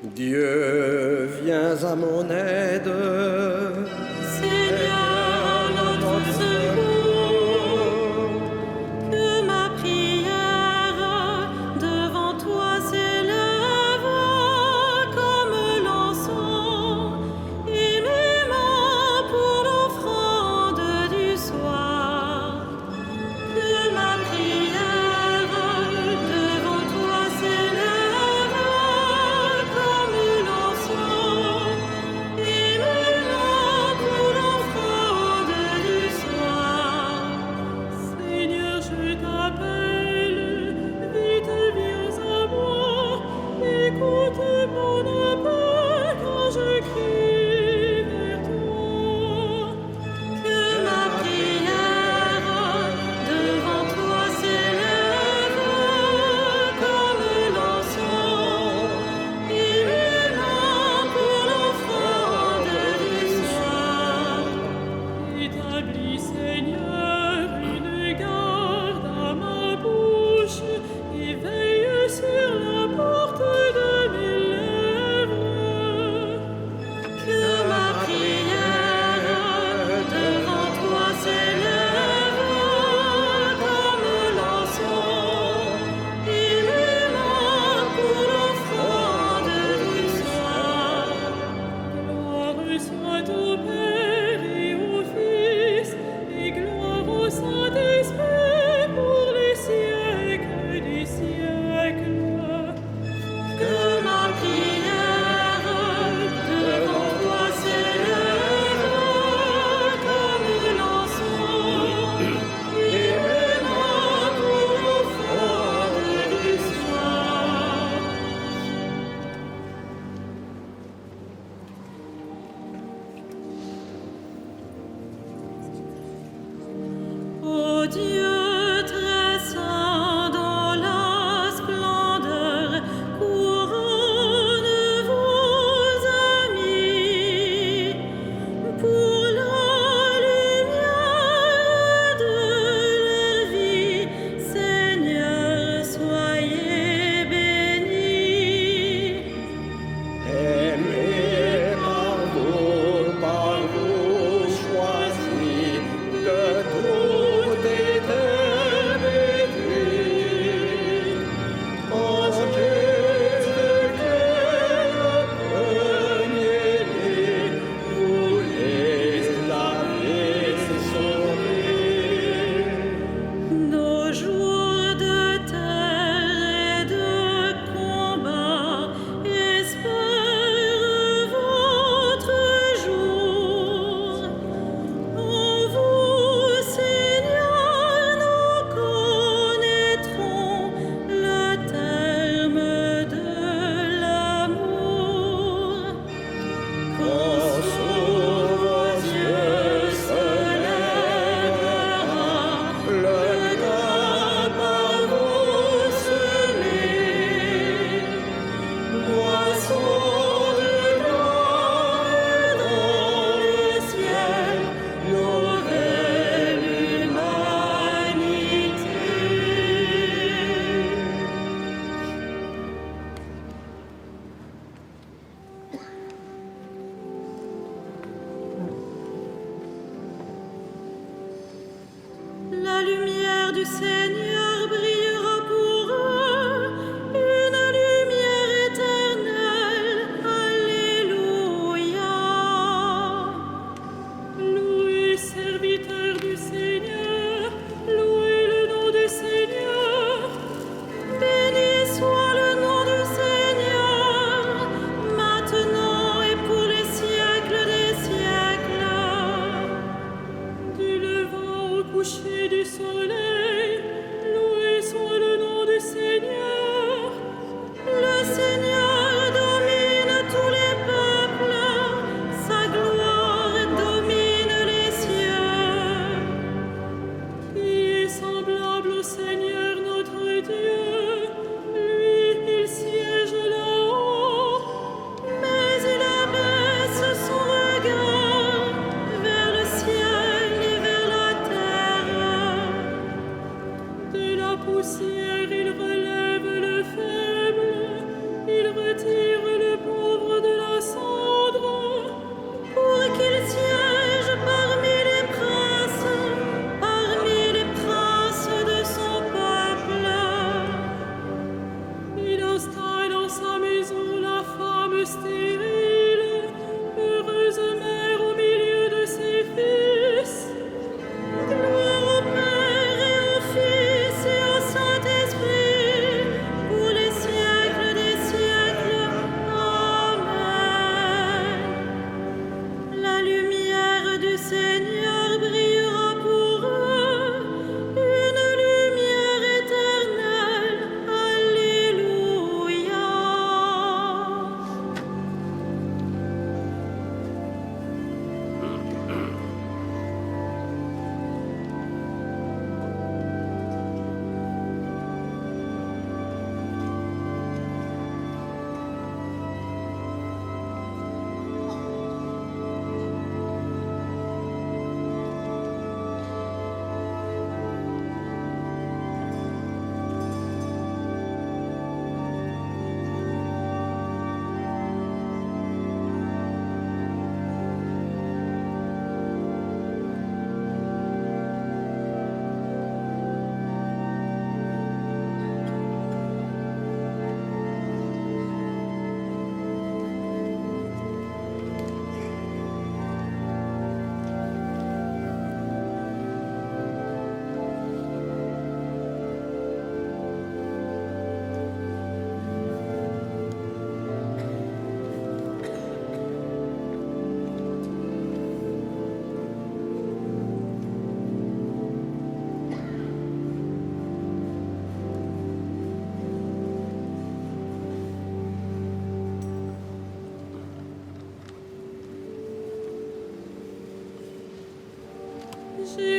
Dieu, viens à mon aide. Seigneur, notre secours, que ma prière devant toi s'élève comme l'encens et mes mains pour l'offrande du soir. Que ma prière devant toi s'élève comme l'encens et mes mains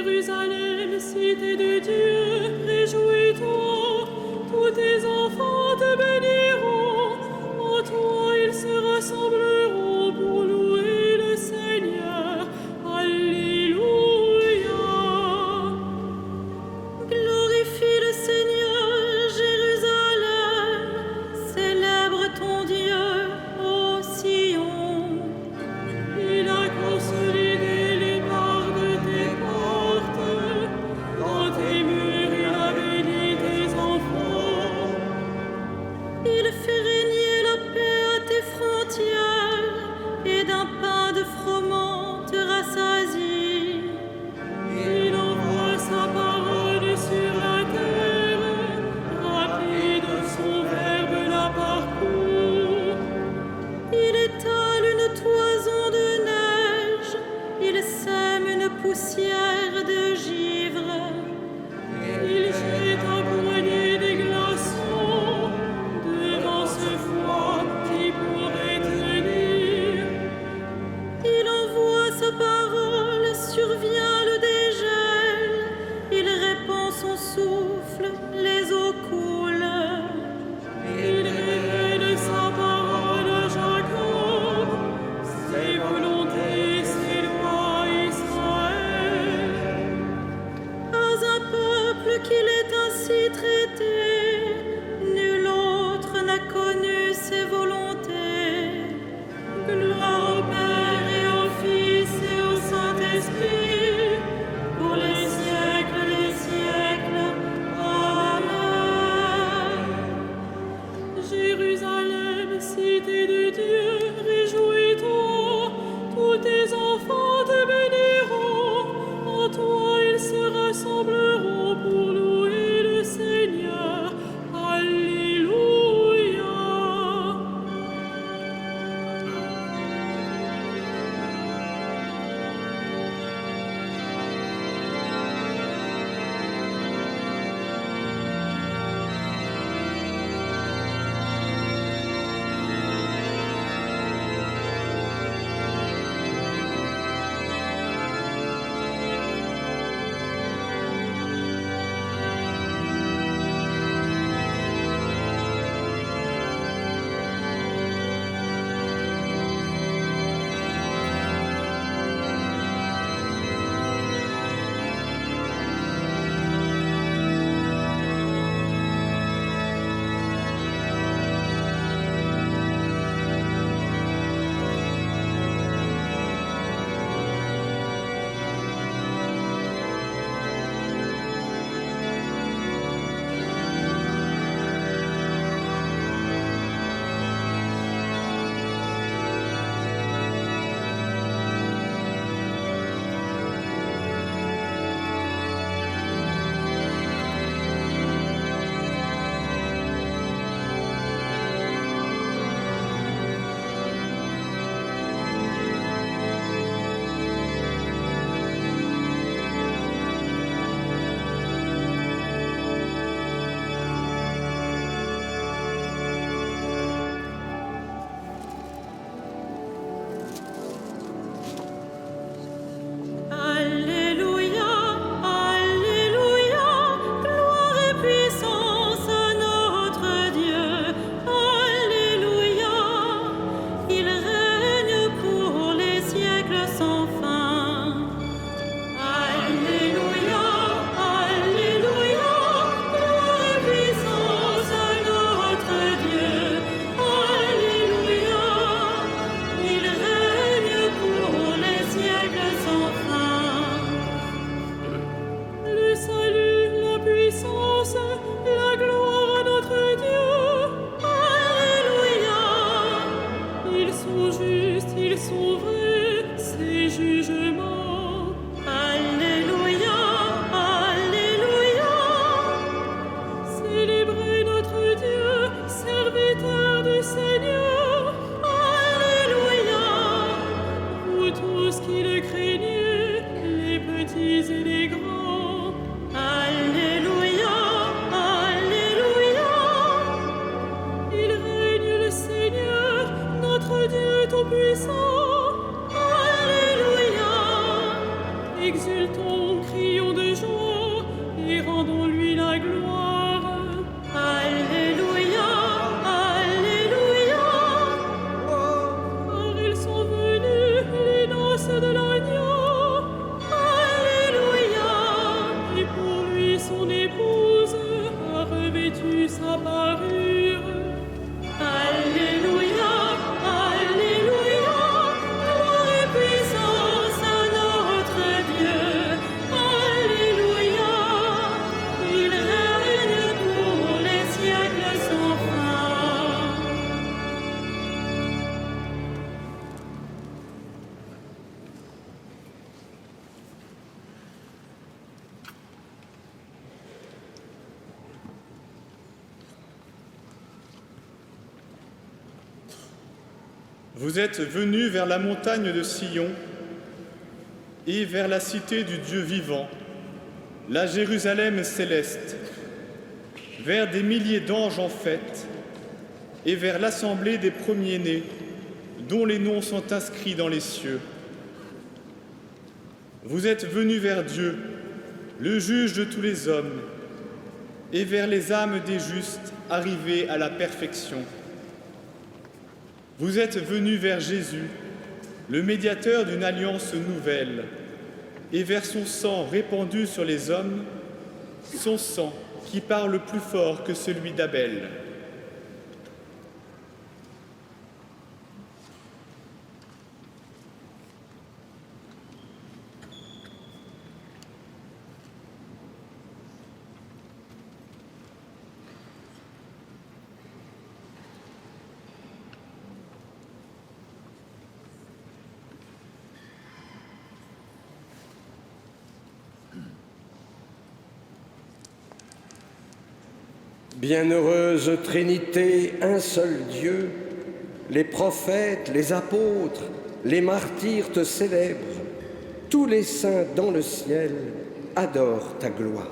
Jérusalem, cité de Dieu, réjouis-toi, tous tes enfants te béniront, en toi ils se rassembleront pour louer le Seigneur. Alléluia. Glorifie le Seigneur, Jérusalem, célèbre ton Dieu, ô Sion. Il a consolidé les barres de tes portes, dans tes murs il a béni tes enfants. Il fait régner la paix à tes frontières, et d'un pain de froment te rassasie. Il envoie sa parole sur la terre, rapide son verbe la parcourt. Il étale une toison de neige, il sème une poussière de givre. Il jette un poignet des glaçons devant ce froid qui pourrait tenir. Il envoie sa parole, survient le dégel. Il répand son souffle, les eaux coulent. Il révèle sa parole à Jacob, ses volontés, ses lois Israël. À un peuple qu'il est ainsi traité, nul autre n'a connu ses volontés. Gloire au Père et au Fils et au Saint-Esprit, pour les siècles des siècles. Amen. Jérusalem, cité de Dieu, réjouis-toi, tous tes enfants te béniront, en toi ils se rassembleront pour louer le Seigneur. Alléluia. Vous êtes venus vers la montagne de Sion et vers la cité du Dieu vivant, la Jérusalem céleste, vers des milliers d'anges en fête et vers l'assemblée des premiers-nés, dont les noms sont inscrits dans les cieux. Vous êtes venus vers Dieu, le juge de tous les hommes, et vers les âmes des justes arrivés à la perfection. Vous êtes venus vers Jésus, le médiateur d'une alliance nouvelle, et vers son sang répandu sur les hommes, son sang qui parle plus fort que celui d'Abel. Bienheureuse Trinité, un seul Dieu, les prophètes, les apôtres, les martyrs te célèbrent. Tous les saints dans le ciel adorent ta gloire.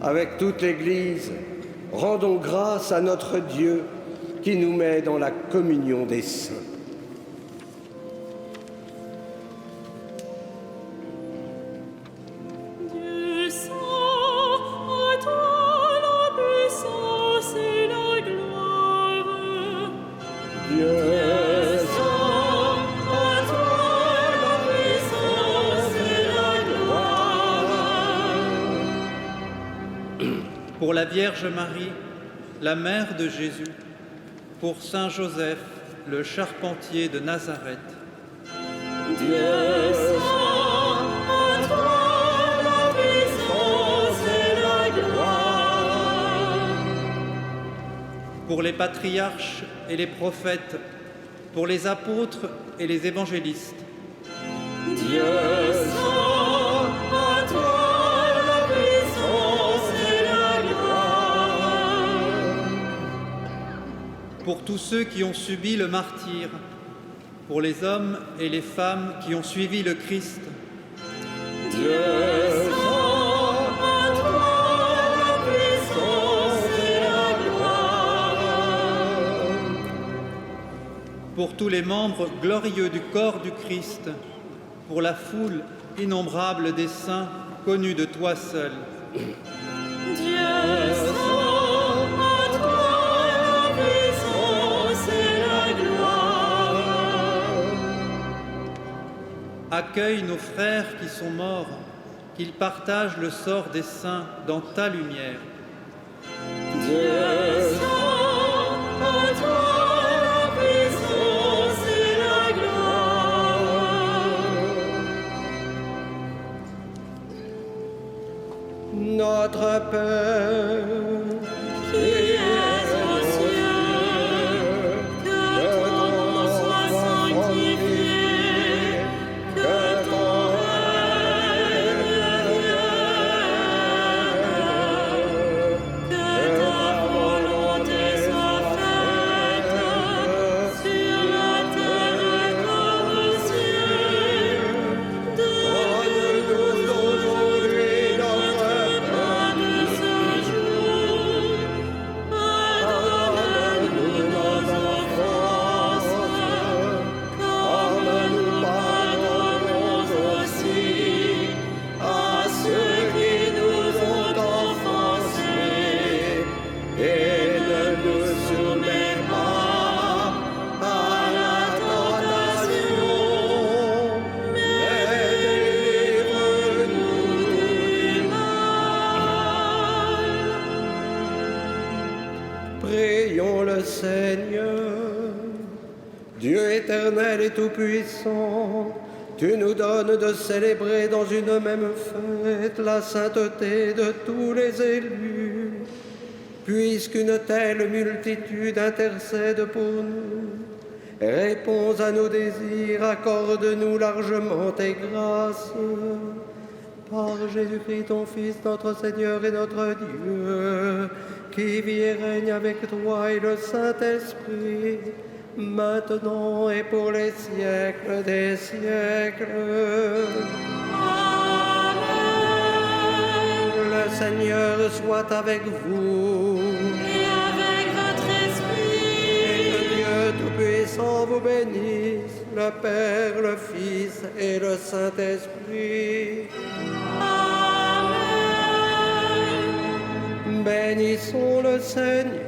Avec toute l'Église, rendons grâce à notre Dieu qui nous met dans la communion des saints. Dieu saint, à toi la puissance et la gloire. Dieu Saint, à toi la puissance et la gloire. Pour la Vierge Marie, la mère de Jésus, pour Saint Joseph, le charpentier de Nazareth. Dieu saint, à toi la puissance et la gloire. Pour les patriarches et les prophètes, pour les apôtres et les évangélistes. Dieu saint, à toi la puissance et la gloire. pour tous ceux qui ont subi le martyre, pour les hommes et les femmes qui ont suivi le Christ. Dieu saint, à toi la puissance et la gloire. Pour tous les membres glorieux du corps du Christ, pour la foule innombrable des saints connus de toi seul. Dieu saint, à toi la puissance et la gloire. Accueille nos frères qui sont morts, qu'ils partagent le sort des saints dans ta lumière. Dieu saint, à toi la puissance et la gloire. Notre Père, Qui es aux cieux, que ton nom soit sanctifié, que ton règne vienne, que ta volonté soit faite sur la terre comme au ciel. Donne-nous aujourd'hui notre pain de ce jour. Pardonne-nous nos offenses, comme nous pardonnons aussi à ceux qui nous ont offensés. Et ne nous soumets pas à la tentation, mais délivre-nous du mal. prions le Seigneur. Dieu éternel et tout-puissant, tu nous donnes de célébrer dans une même fête la sainteté de tous les élus. Puisqu'une telle multitude intercède pour nous, réponds à nos désirs, accorde-nous largement tes grâces. Par Jésus-Christ, ton Fils, notre Seigneur et notre Dieu, qui vit et règne avec toi et le Saint-Esprit, maintenant et pour les siècles des siècles. Amen. Le Seigneur soit avec vous. Et avec votre Et esprit. que Dieu Tout-Puissant vous bénisse, le Père, le Fils et le Saint-Esprit. Amen. Bénissons le Seigneur.